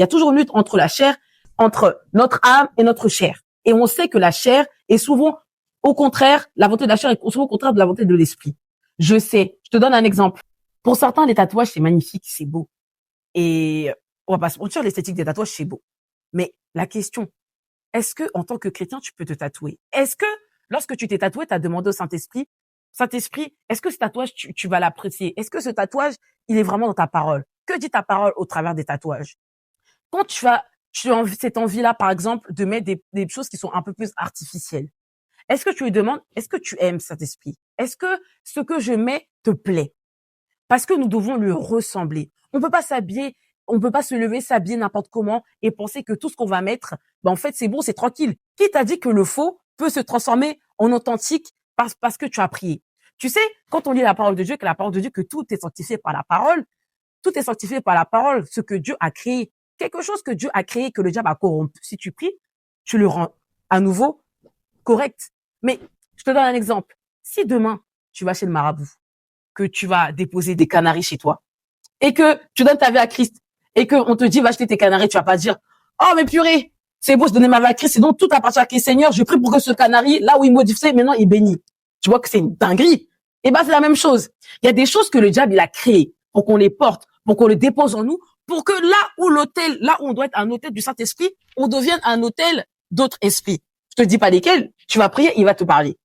Il y a toujours une lutte entre la chair, entre notre âme et notre chair. Et on sait que la chair est souvent au contraire, la volonté de la chair est souvent au contraire de la volonté de l'esprit. Je sais. Je te donne un exemple. Pour certains, les tatouages, c'est magnifique, c'est beau. Et on va pas se mentir, l'esthétique des tatouages, c'est beau. Mais la question, est-ce que, en tant que chrétien, tu peux te tatouer? Est-ce que, lorsque tu t'es tatoué, tu as demandé au Saint-Esprit, Saint-Esprit, est-ce que ce tatouage, tu vas l'apprécier? Est-ce que ce tatouage, il est vraiment dans ta parole? Que dit ta parole au travers des tatouages? Quand tu as cette envie-là, par exemple, de mettre des choses qui sont un peu plus artificielles, est-ce que tu lui demandes, est-ce que tu aimes cet esprit? Est-ce que ce que je mets te plaît? Parce que nous devons lui ressembler. On peut pas s'habiller, on peut pas se lever, s'habiller n'importe comment et penser que tout ce qu'on va mettre, ben en fait, c'est bon, c'est tranquille. Qui t'a dit que le faux peut se transformer en authentique parce que tu as prié? Tu sais, quand on lit la parole de Dieu, que la parole de Dieu, que tout est sanctifié par la parole, tout est sanctifié par la parole, ce que Dieu a créé. Quelque chose que Dieu a créé, que le diable a corrompu. Si tu pries, tu le rends à nouveau correct. Mais je te donne un exemple. Si demain, tu vas chez le marabout, que tu vas déposer des canaris chez toi, et que tu donnes ta vie à Christ, et que on te dit, va acheter tes canaris, tu vas pas dire, oh, mais purée, c'est beau, je donnais ma vie à Christ, et donc tout appartient à Christ. Seigneur, je prie pour que ce canari, là où il modifie, maintenant il bénit. Tu vois que c'est une dinguerie. Et ben, c'est la même chose. Il y a des choses que le diable, il a créées pour qu'on les porte, pour qu'on les dépose en nous, pour que là où on doit être un hôtel du Saint-Esprit, on devienne un hôtel d'autres esprits. Je te dis pas lesquels, tu vas prier, il va te parler.